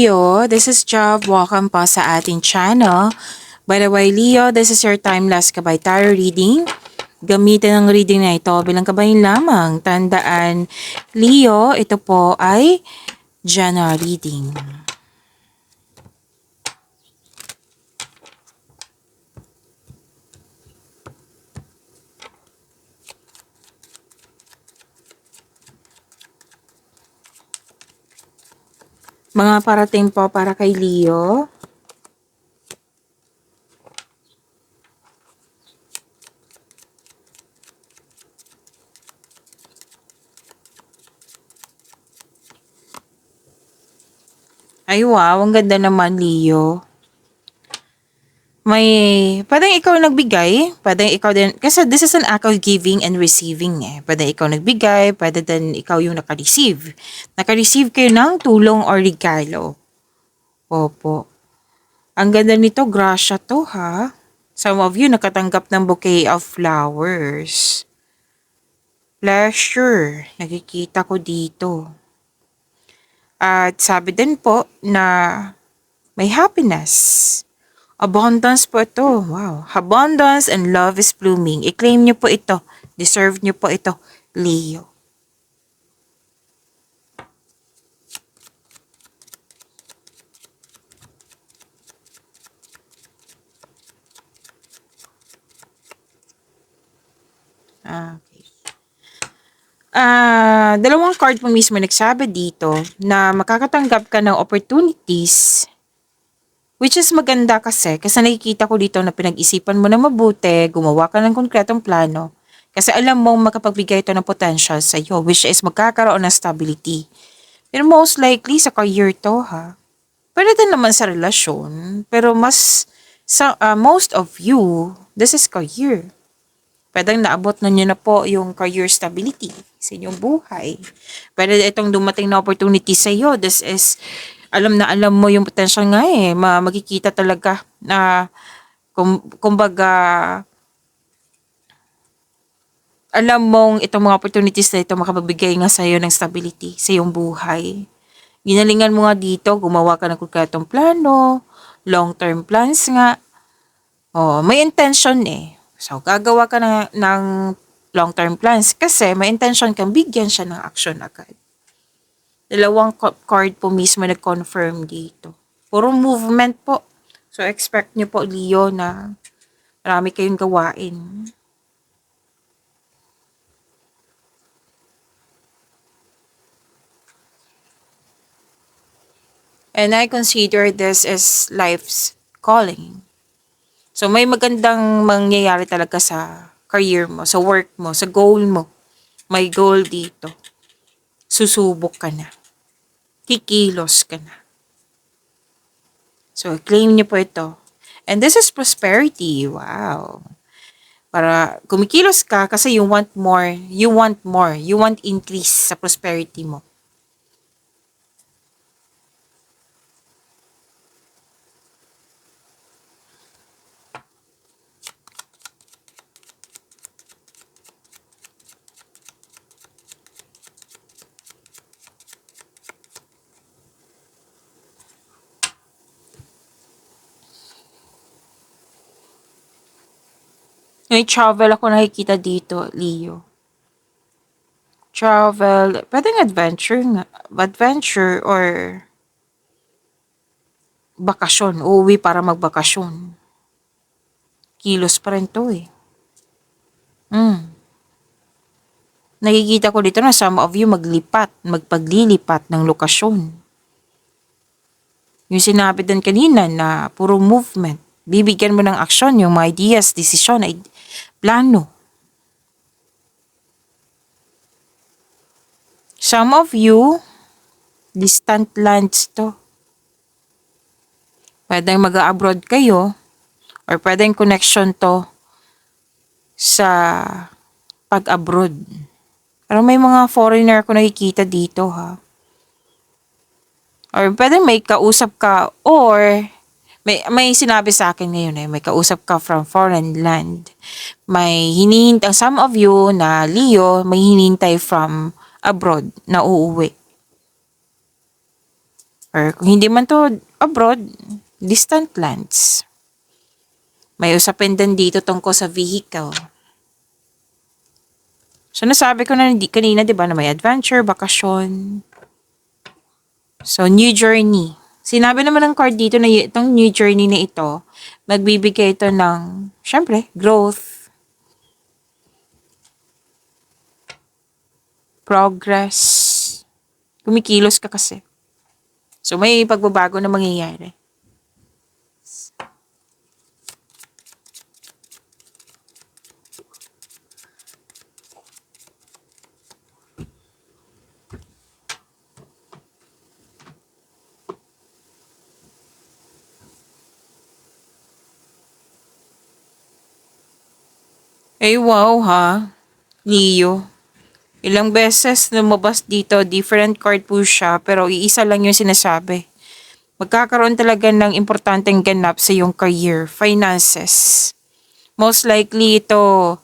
Leo, this is Job. Welcome po sa ating channel. By the way, Leo, this is your timeless kabay tarot reading. Gamitin ang reading na ito bilang kabayin lamang. Tandaan, Leo, ito po ay general reading. Mga parating po para kay Leo. Ay wow, ang ganda naman Leo. Pwedeng ikaw nagbigay, pwedeng ikaw din, kasi this is an act of giving and receiving eh. Pwedeng ikaw nagbigay, pwede din ikaw yung naka-receive. Naka-receive kayo ng tulong or regalo. Opo. Ang ganda nito, grasya to ha. Some of you nakatanggap ng bouquet of flowers. Pleasure, nakikita ko dito. At sabi din po na may happiness. Abundance po ito. Wow. Abundance and love is blooming. I-claim nyo po ito. Deserve nyo po ito, Leo. Okay. Dalawang card po mismo nagsabi dito na makakatanggap ka ng opportunities. Which is maganda kasi nakikita ko dito na pinag-isipan mo na mabuti, gumawa ka ng konkretong plano. Kasi alam mong makapagbigay ito ng potential sa iyo, which is magkakaroon ng stability. Pero most likely sa career to ha. Pwede din naman sa relasyon, pero most of you, this is career. Pwedeng naabot na nyo na po yung career stability sa inyong buhay. Pwede itong dumating na opportunity sa iyo. This is alam na alam mo yung potential nga eh. Makikita talaga na kumbaga alam mong itong mga opportunities na ito makapagbigay nga sa iyo ng stability sa iyong buhay. Ginalingan mo nga dito, gumawa ka ng konkretong plano, long-term plans nga. Oh, may intention eh. So, gagawa ka ng long-term plans kasi may intention kang bigyan siya ng action agad. Dalawang card po mismo nag-confirm dito. Puro movement po. So, expect nyo po, Leo, na marami kayong gawain. And I consider this as life's calling. So, may magandang mangyayari talaga sa career mo, sa work mo, sa goal mo. May goal dito. Susubok ka na. Kikilos ka na. So, claim niyo po ito. And this is prosperity. Wow. Para kumikilos ka kasi you want more. You want more. You want increase sa prosperity mo. May travel ako nakikita dito, Leo. Travel, pwedeng adventure or bakasyon. Uuwi para magbakasyon. Kilos pa rin to eh. Nakikita ko dito na some of you magpaglilipat ng lokasyon. Yung sinabi din kanina na puro movement. Bibigyan mo ng aksyon yung mga ideas, desisyon, plano. Some of you, distant lands to. Pwedeng mag-abroad kayo or pwedeng connection to sa pag-abroad. Pero may mga foreigner ko nakikita dito ha. Or pwedeng may kausap ka or may sinabi sa akin ngayon eh, may kausap ka from foreign land. May hinihintay, some of you na Leo, may hinihintay from abroad na uuwi. Or kung hindi man to abroad, distant lands. May usapin din dito tungkol sa vehicle. So nasabi ko na kanina, di ba, na may adventure, bakasyon. So, new journey. Sinabi naman ng card dito na itong new journey na ito, magbibigay ito ng, syempre, growth, progress. Kumikilos ka kasi. So, may pagbabago na mangyayari. Eh, wow ha, Leo. Ilang beses lumabas dito, different card po siya, pero iisa lang yung sinasabi. Magkakaroon talaga ng importanteng ganap sa iyong career, finances. Most likely ito,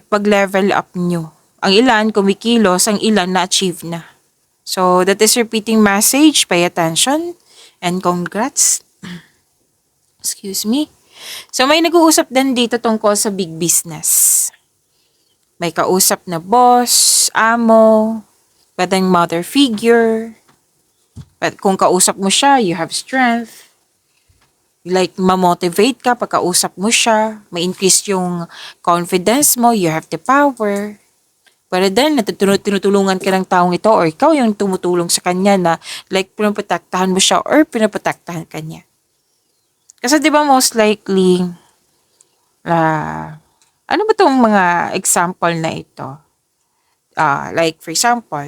pag-level up nyo. Ang ilan kumikilos, ang ilan na-achieve na. So, that is repeating message. Pay attention and congrats. Excuse me. So, may nag-uusap din dito tungkol sa big business. May kausap na boss, amo, pwedeng mother figure. But kung kausap mo siya, you have strength. Like, ma-motivate ka pag kausap mo siya. Ma-increase yung confidence mo, you have the power. Pero then, tinutulungan ka ng taong ito or ikaw yung tumutulong sa kanya na like, pinaprotektahan mo siya or pinaprotektahan ka niya. Kasi di ba most likely, ano ba itong mga example na ito? Like for example,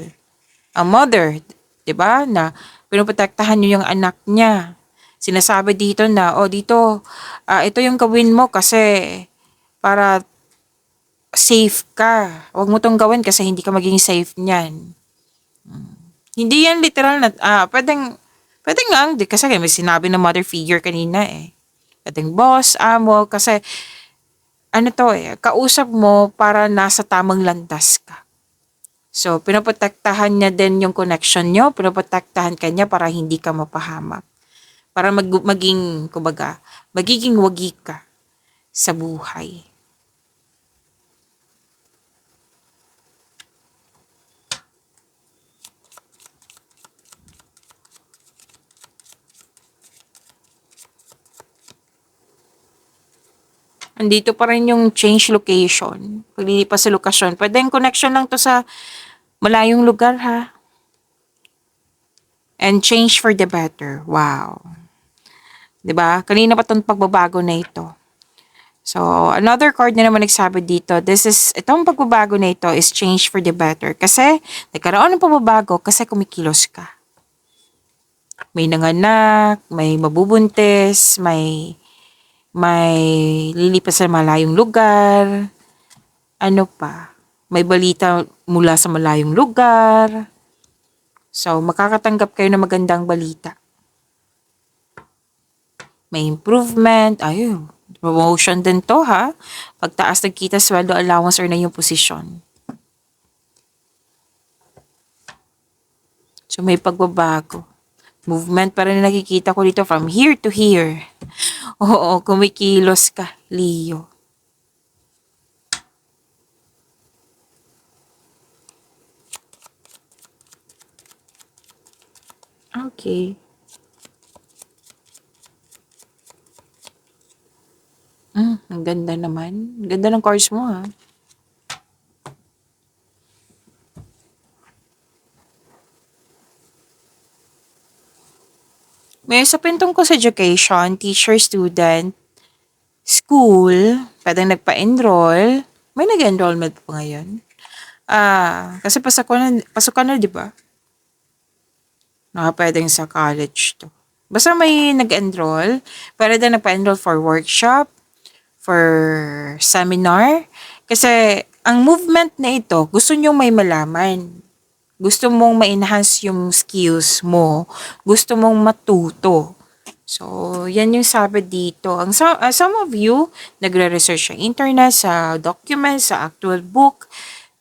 a mother, di ba, na pinoprotektahan niyo yung anak niya. Sinasabi dito na, dito, ito yung gawin mo kasi para safe ka. Huwag mo tong gawin kasi hindi ka maging safe niyan. Hindi yan literal na, pwedeng nga, kasi may sinabi na mother figure kanina eh. Pwedeng boss, amo, kasi kausap mo para nasa tamang landas ka. So, pinoprotektahan niya din yung connection nyo, pinoprotektahan ka niya para hindi ka mapahamak. Para magiging wagi ka sa buhay. Andito pa rin yung change location. Paglilipas sa lokasyon. Pwedeng connection lang to sa malayong lugar ha. And change for the better. Wow. 'Di ba? Kanina pa tong pagbabago na ito. So, another card na naman nagsabi dito, itong pagbabago na ito is change for the better. Kasi, nagkaroon ng pagbabago kasi kumikilos ka. May nanganak, may mabubuntis, may lilipas sa malayong lugar. Ano pa? May balita mula sa malayong lugar. So, makakatanggap kayo ng magandang balita. May improvement. Ayun. Promotion din to ha. Pagtaas ng kita, sweldo, allowance, or na yung posisyon. So, may pagbabago. Movement pa rin nakikita ko dito from here to here. Oo, kumikilos ka, Leo. Okay. Ang ganda naman. Ang ganda ng cards mo ha. May usapin tungkol sa education, teacher, student, school, pwedeng nagpa-enroll. May nag-enrollment po ngayon. Kasi pasok na, di ba? Pwedeng sa college to. Basta may nag-enroll, pwede nagpa-enroll for workshop, for seminar. Kasi ang movement na ito, gusto nyo may malaman. Gusto mong ma-enhance yung skills mo. Gusto mong matuto. So, yan yung sabi dito. Some of you, nagre-research sa internet, sa documents, sa actual book,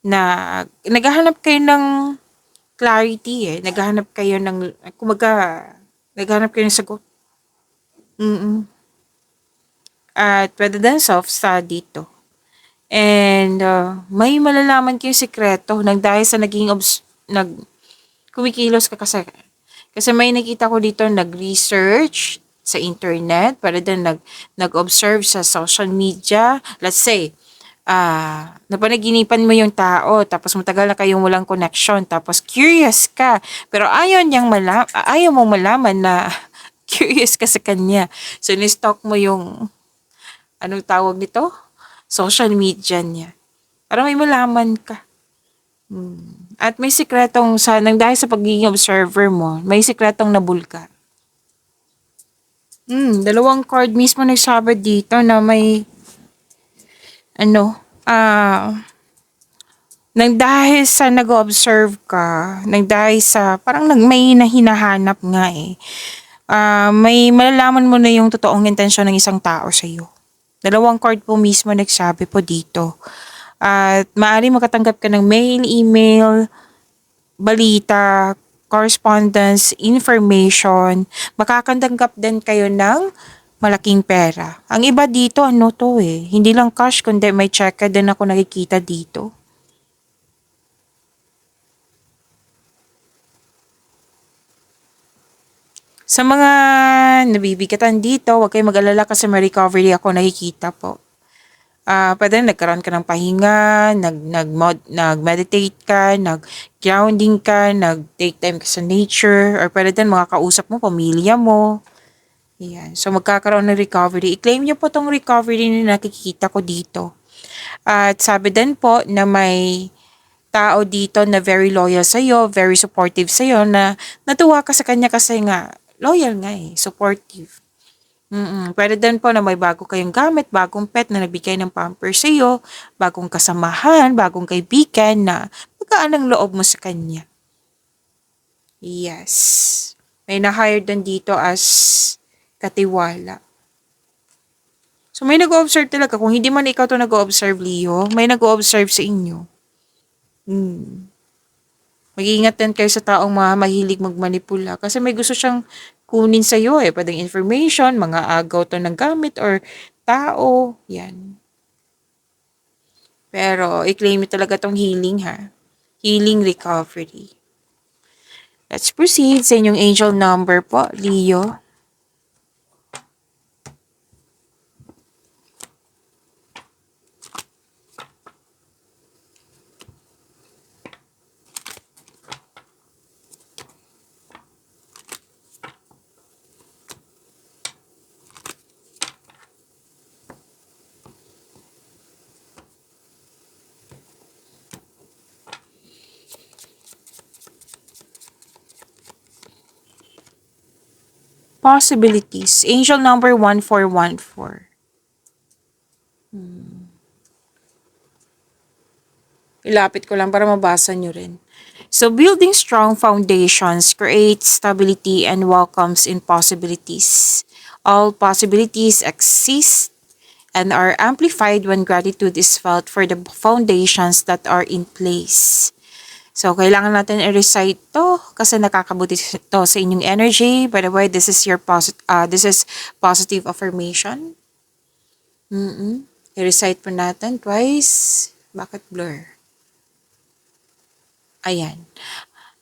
na naghahanap kayo ng clarity eh. Naghahanap kayo ng, kumaga, naghahanap kayo ng sagot. Mm. At pwede din self-study to. And may malalaman kayo sikreto nang dahil sa kumikilos ka kasi. Kasi may nakita ko dito nag-research sa internet, para din nag-observe sa social media. Let's say, napanaginipan mo yung tao, tapos matagal na kayong walang connection, tapos curious ka, pero ayaw mo malaman na curious ka sa kanya. So, ni-stalk mo yung, anong tawag nito? Social media niya. Para may malaman ka. At may sikretong, nang dahil sa pagiging observer mo, may sikretong nabulka. Dalawang card mismo nagsabi dito na may, nang dahil sa nag-observe ka, nang dahil sa, parang may hinahanap nga eh, may malalaman mo na yung totoong intensyon ng isang tao sa iyo. Dalawang card po mismo nagsabi po dito. At maaari makatanggap ka ng mail, email, balita, correspondence, information. Makakatanggap din kayo ng malaking pera. Ang iba dito, hindi lang cash, kundi may check din ako nakikita dito. Sa mga nabibigatan dito, huwag kayong mag-alala kasi may recovery ako nakikita po. Pwede nagkaroon ka ng pahinga, nag-meditate ka, nag-grounding ka, nag-take time ka sa nature, or pwede din makakausap mo, pamilya mo. Yan. So, magkakaroon ng recovery. I-claim niyo po tong recovery na nakikita ko dito. At sabi din po na may tao dito na very loyal sa'yo, very supportive sa'yo, na natuwa ka sa kanya kasi nga, loyal nga eh, supportive. Pwede din po na may bago kayong gamit, bagong pet na nabigay ng Pampers sa iyo, bagong kasamahan, bagong kaibigan na magkaan ang loob mo sa kanya. Yes. May na-hire din dito as katiwala. So may nag-o-observe talaga. Kung hindi man ikaw to nag-o-observe, Leo, may nag-o-observe sa inyo. Mag-iingat din kayo sa taong mahilig magmanipula kasi may gusto siyang kunin sa iyo eh. Pwedeng information, mga agaw to ng gamit or tao. Yan. Pero i-claim mo talaga tong healing ha. Healing recovery. Let's proceed sa inyong angel number po, Leo. Possibilities. Angel number 1414. Ilapit ko lang para mabasa nyo rin. So, building strong foundations creates stability and welcomes in possibilities. All possibilities exist and are amplified when gratitude is felt for the foundations that are in place. So, kailangan natin i-recite to kasi nakakabuti to sa inyong energy. By the way, this is positive affirmation. I-recite po natin twice. Bakit blur? Ayan.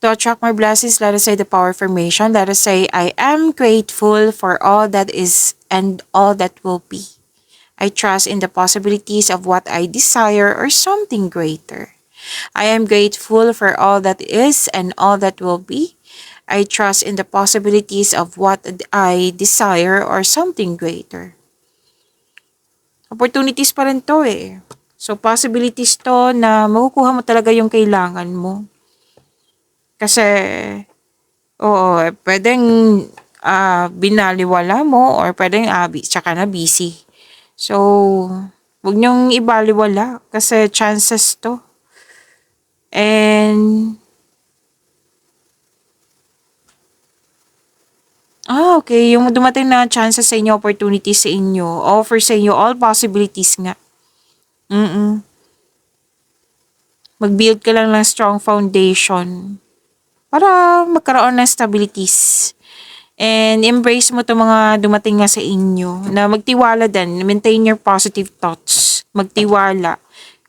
To attract more blessings, let us say the power affirmation. Let us say, I am grateful for all that is and all that will be. I trust in the possibilities of what I desire or something greater. I am grateful for all that is and all that will be. I trust in the possibilities of what I desire or something greater. Opportunities pa rin to eh. So, possibilities to na makukuha mo talaga yung kailangan mo. Kasi, pwedeng binaliwala mo or pwedeng tsaka na busy. So, huwag niyong ibaliwala kasi chances to. And, okay. Yung dumating na chances sa inyo, opportunities sa inyo, offer sa inyo, all possibilities nga. Mag-build ka lang ng strong foundation. para magkaroon ng stabilities. And embrace mo itong mga dumating nga sa inyo na magtiwala din. Maintain your positive thoughts. Magtiwala.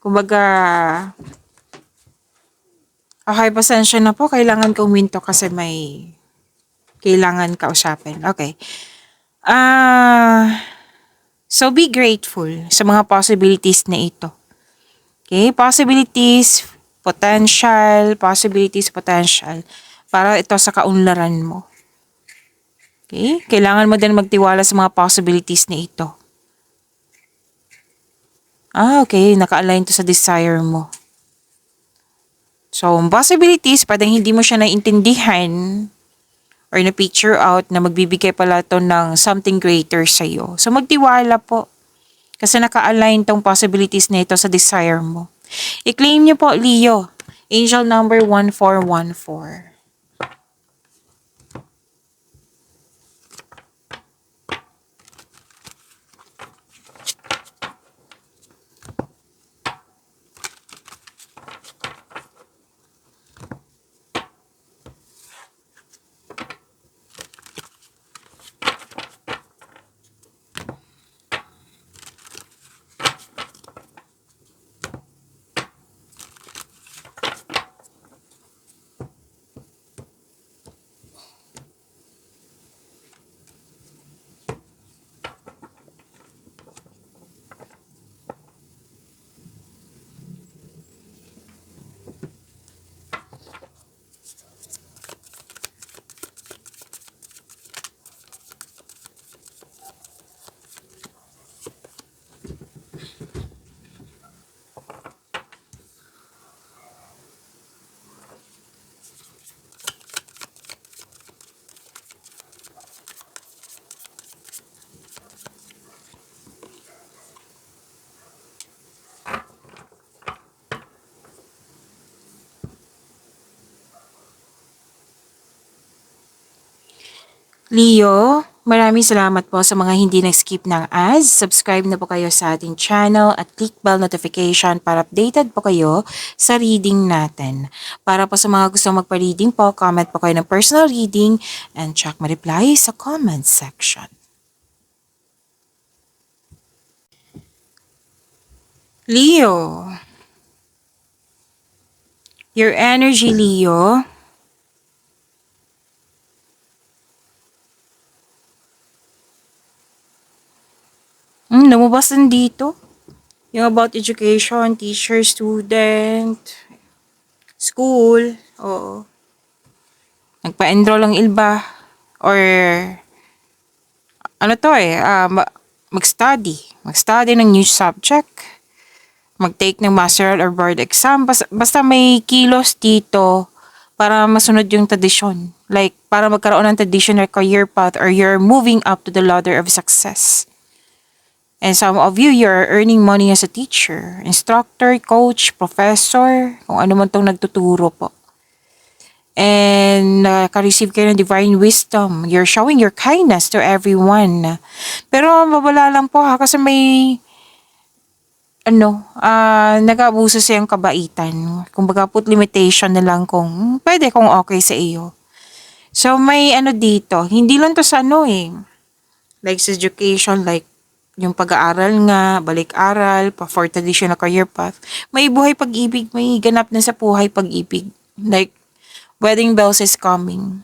Kumbaga, okay, pasensya na po. Kailangan kong minto kasi may kailangan kausapin. Okay. So be grateful sa mga possibilities na ito. Okay? Possibilities, potential. Para ito sa kaunlaran mo. Okay? Kailangan mo din magtiwala sa mga possibilities na ito. Okay. Naka-align to sa desire mo. So, possibilities, pwedeng hindi mo siya naiintindihan or na-picture out na magbibigay pala to ng something greater sa'yo. So, magtiwala po. Kasi naka-align tong possibilities na ito sa desire mo. I-claim niyo po, Leo. Angel number 1414. Leo, maraming salamat po sa mga hindi nag-skip ng ads. Subscribe na po kayo sa ating channel at click bell notification para updated po kayo sa reading natin. Para po sa mga gusto magpa-reading po, comment po kayo ng personal reading and check my reply sa comment section. Leo, your energy, Leo. Lumabas din dito. Yung about education, teacher, student, school, oo. Nagpa-enroll ang iba. Or, ano to mag-study. Mag-study ng new subject. Mag-take ng masteral or board exam. Basta may kilos dito para masunod yung tradisyon. Like, para magkaroon ng tradition or career path or you're moving up to the ladder of success. And some of you, you're earning money as a teacher, instructor, coach, professor, kung ano man tong nagtuturo po. And ka-receive kayo ng divine wisdom. You're showing your kindness to everyone. Pero mabala lang po kasi may nag-aabuso sa iyong kabaitan. Kumbaga put limitation na lang kung pwede kung okay sa iyo. So may dito, hindi lang to sa like sa education, like yung pag-aaral nga, balik-aral, for traditional career path. May buhay pag-ibig, may ganap na sa buhay pag-ibig. Like, wedding bells is coming.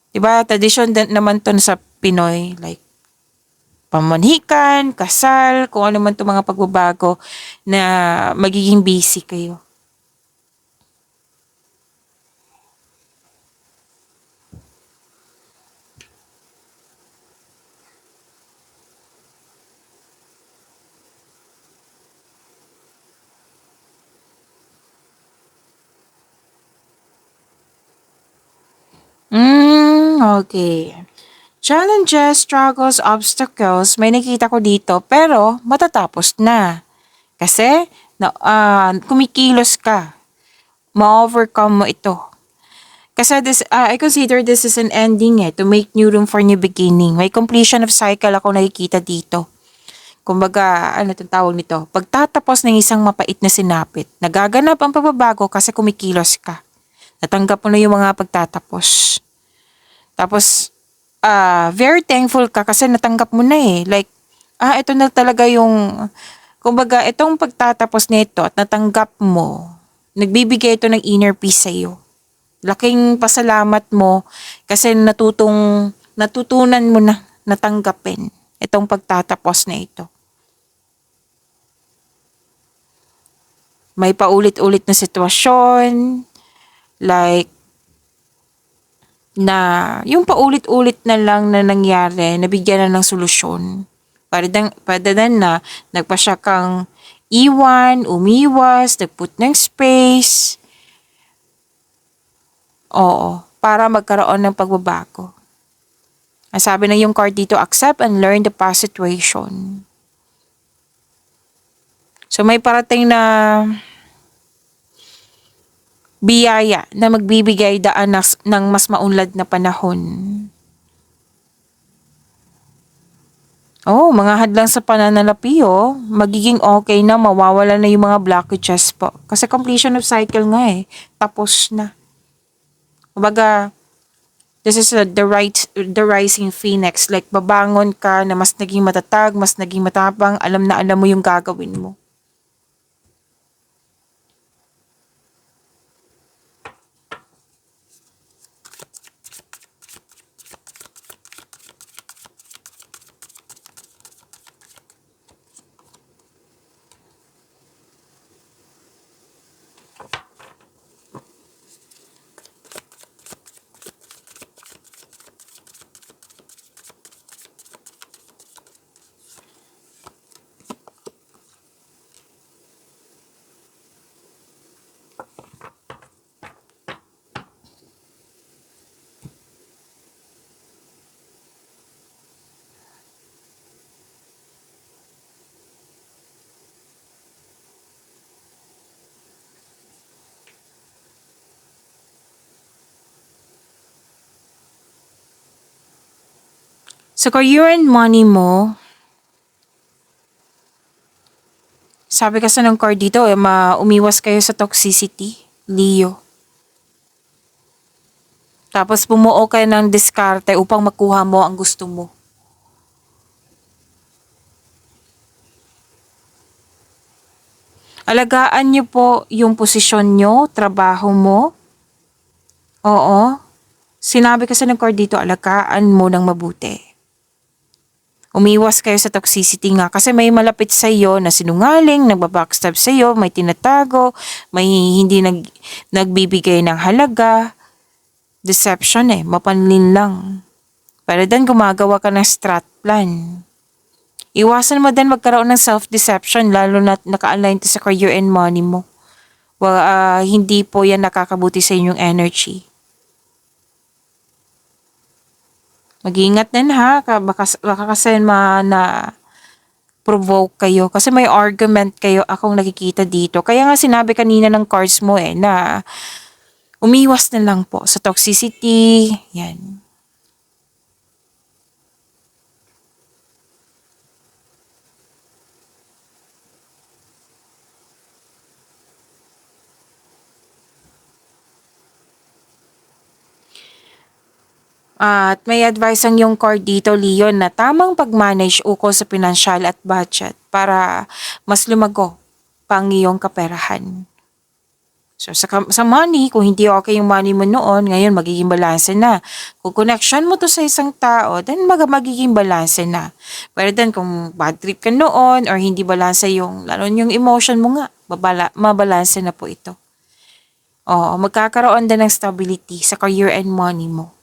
Diba? Tradition naman to sa Pinoy. Like, pamanhikan, kasal, kung ano man to mga pagbabago na magiging busy kayo. Okay. Challenges, struggles, obstacles, may nakita ko dito, pero matatapos na. Kasi, kumikilos ka. Ma-overcome mo ito. Kasi I consider this as an ending to make new room for new beginning. May completion of cycle ako nakikita dito. Kumbaga, itong tawag nito? Pagtatapos ng isang mapait na sinapit, nagaganap ang pagbabago kasi kumikilos ka. Natanggap mo na yung mga pagtatapos. Tapos, very thankful ka kasi natanggap mo na eh. Like, ito na talaga yung, kumbaga, itong pagtatapos nito at natanggap mo, nagbibigay ito ng inner peace sa'yo. Laking pasalamat mo kasi natutunan mo na natanggapin itong pagtatapos na ito. May paulit-ulit na sitwasyon, like, na yung paulit-ulit na lang na nangyari, nabigyan na ng solusyon. Padadan na, nagpa siya kang iwan, umiwas, nagput ng space. Oo, para magkaroon ng pagbabago. Ang sabi na yung card dito, accept and learn the past situation. So may parating na biyaya na magbibigay daan ng mas maunlad na panahon. Mga hadlang sa pananalapi, magiging okay na, mawawala na yung mga blockages po. Kasi completion of cycle nga eh. Tapos na. Kumbaga, this is the rising phoenix. Like, babangon ka na mas naging matatag, mas naging matapang, alam na alam mo yung gagawin mo. Sa career and money mo, sabi kasi ng card dito, umiwas kayo sa toxicity, Leo. Tapos bumuo kayo ng diskarte upang makuha mo ang gusto mo. Alagaan niyo po yung posisyon niyo, trabaho mo. Oo. Sinabi kasi ng card dito, alagaan mo ng mabuti. Umiwas kayo sa toxicity nga kasi may malapit sa iyo na sinungaling, nagbabackstab sa iyo, may tinatago, may hindi nagbibigay ng halaga. Deception mapanlin lang. Para din gumagawa ka ng strat plan. Iwasan mo din magkaroon ng self-deception lalo na naka-align to sa career and money mo. Hindi po yan nakakabuti sa inyong energy. Mag-iingat din ha, baka kasi na provoke kayo kasi may argument kayo akong nakikita dito. Kaya nga sinabi kanina ng cards mo na umiwas na lang po sa toxicity. Yan. At may advice ang yung card dito, Leon, na tamang pag-manage ukol sa pinansyal at budget para mas lumago pang iyong kaperahan. So sa money, kung hindi okay yung money mo noon, ngayon magiging balanse na. Kung connection mo to sa isang tao, then magiging balanse na. Pero then kung bad trip ka noon or hindi balanse yung, lalo yung emotion mo nga, mabalanse na po ito. Magkakaroon din ng stability sa career and money mo.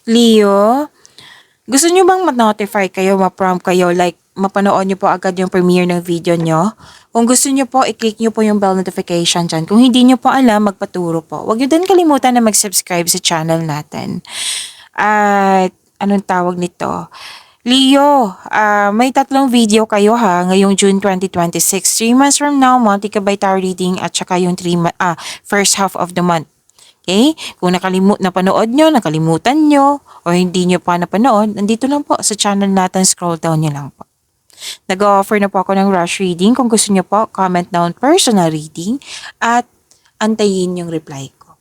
Leo, gusto nyo bang ma-notify kayo, ma-prompt kayo, like mapanood nyo po agad yung premiere ng video nyo? Kung gusto nyo po, i-click nyo po yung bell notification dyan. Kung hindi nyo po alam, magpaturo po. Huwag nyo din kalimutan na mag-subscribe sa channel natin. At anong tawag nito? Leo, may 3 video kayo ha, ngayong June 2026. 3 months from now, Monty Kabay Tarot Reading at saka yung first half of the month. Okay? Kung napanood nyo, nakalimutan nyo, o hindi nyo pa napanood, nandito lang po sa channel natin, scroll down nyo lang po. Nag-offer na po ako ng rush reading. Kung gusto nyo po, comment down personal reading at antayin yung reply ko.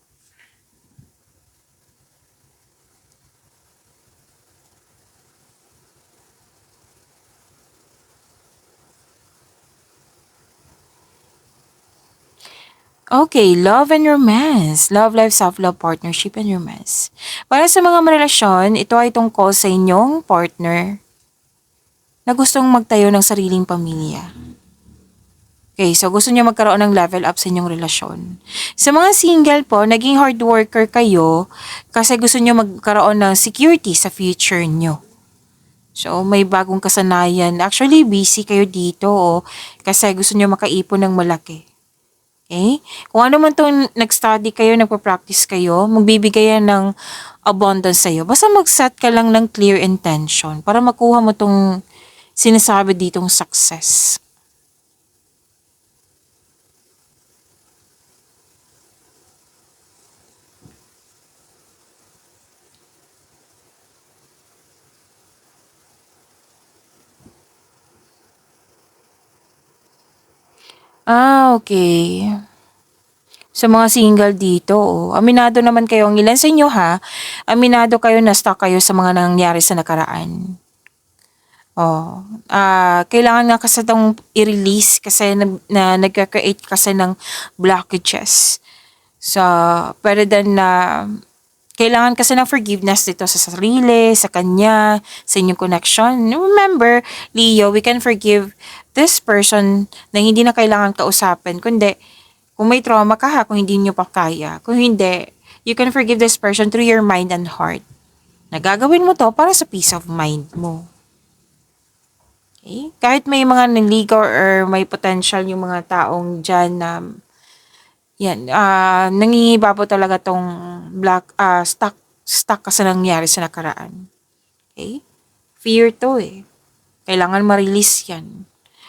Okay, love and romance. Love life, self-love, partnership, and romance. Para sa mga marelasyon, ito ay tungkol sa inyong partner na gustong magtayo ng sariling pamilya. Okay, so gusto niyo magkaroon ng level up sa inyong relasyon. Sa mga single po, naging hard worker kayo kasi gusto niyo magkaroon ng security sa future niyo. So, may bagong kasanayan. Actually, busy kayo dito kasi gusto niyo makaipon ng malaki. Okay? Kung ano man itong nag-study kayo, nagpa-practice kayo, magbibigay yan ng abundance sa'yo. Basta mag-set ka lang ng clear intention para makuha mo itong sinasabi ditong success. Okay. Sa mga single dito, aminado naman kayo, ang ilan sa inyo ha, aminado kayo na stuck kayo sa mga nangyari sa nakaraan. Kailangan nga kasi itong i-release kasi nagka-create kasi ng blockages. So, pwede din na kailangan kasi ng forgiveness dito sa sarili, sa kanya, sa inyong connection. Remember, Leo, we can forgive this person na hindi na kailangan kausapin, kundi kung may trauma ka ha, kung hindi nyo pa kaya. Kung hindi, you can forgive this person through your mind and heart. Nagagawin mo to para sa peace of mind mo. Okay? Kahit may mga nanligaw or may potential yung mga taong dyan na nangingiba po talaga tong stuck kasi nangyari sa nakaraan. Okay? Fear to Kailangan ma-release yan.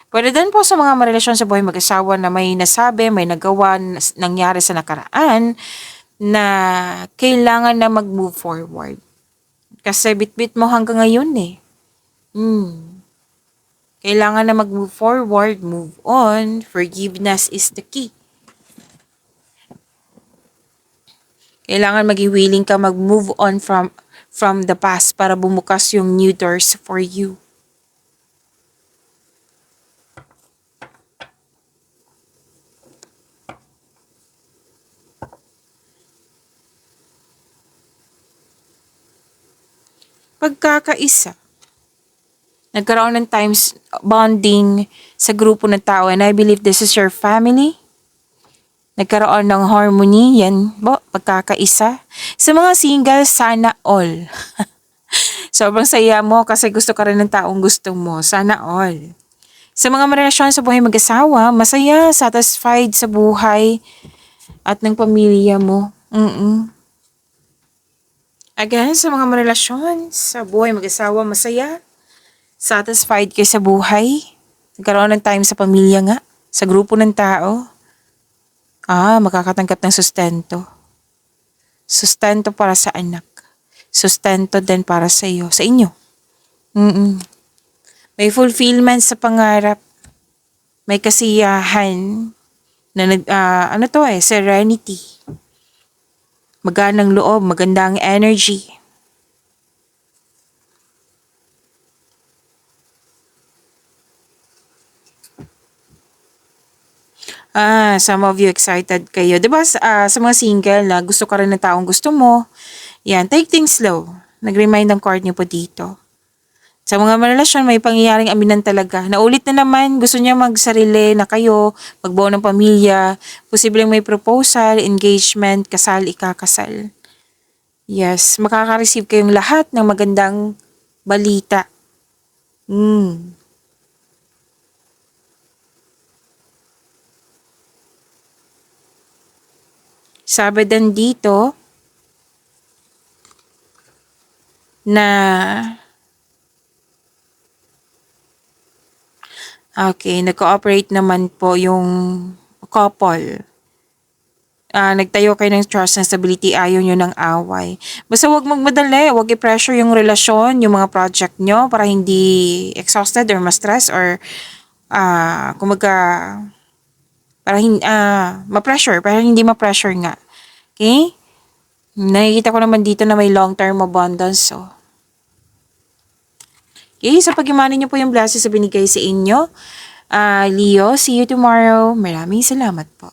Pwede din po sa mga marelasyon sa buhay mag-asawa na may nasabi, may nagawa, nangyari sa nakaraan na kailangan na mag-move forward. Kasi bit-bit mo hanggang ngayon Kailangan na mag-move forward, move on. Forgiveness is the key. Kailangan maging willing ka mag-move on from the past para bumukas yung new doors for you. Pagkakaisa. Nagkaroon ng times bonding sa grupo ng tao and I believe this is your family. Nagkaroon ng harmony, yan po, pagkakaisa. Sa mga single, sana all. Sobrang saya mo kasi gusto ka rin ng taong gusto mo. Sana all. Sa mga relasyon sa buhay mag-asawa, masaya, satisfied sa buhay at ng pamilya mo. Again, sa mga relasyon sa buhay mag-asawa, masaya, satisfied kayo sa buhay. Nagkaroon ng time sa pamilya nga, sa grupo ng tao. Makakatanggap ng sustento. Sustento para sa anak. Sustento din para sa iyo, sa inyo. May fulfillment sa pangarap. May kasiyahan na serenity. Maganang loob, magandang energy. Some of you excited kayo. Diba sa mga single na gusto ka rin ng taong gusto mo, yan, take things slow. Nag-remind ang card niyo po dito. Sa mga relasyon, may pangyayaring aminan talaga. Naulit na naman, gusto niya magsarili na kayo, magbuo ng pamilya, posibleng may proposal, engagement, kasal, ikakasal. Yes, makaka-receive kayong lahat ng magandang balita. Mm. Sabi din dito na okay, nag-cooperate naman po yung couple. Nagtayo kayo ng trust and stability, ayaw nyo ng away. Basta wag magmadali, wag i-pressure yung relasyon, yung mga project nyo para hindi exhausted or ma-stress or kumaga para ma-pressure, para hindi ma-pressure nga. Okay? Nakikita ko naman dito na may long-term abundance. So, okay, sa pag-imani nyo po yung blessings sa binigay sa inyo. Leo, see you tomorrow. Maraming salamat po.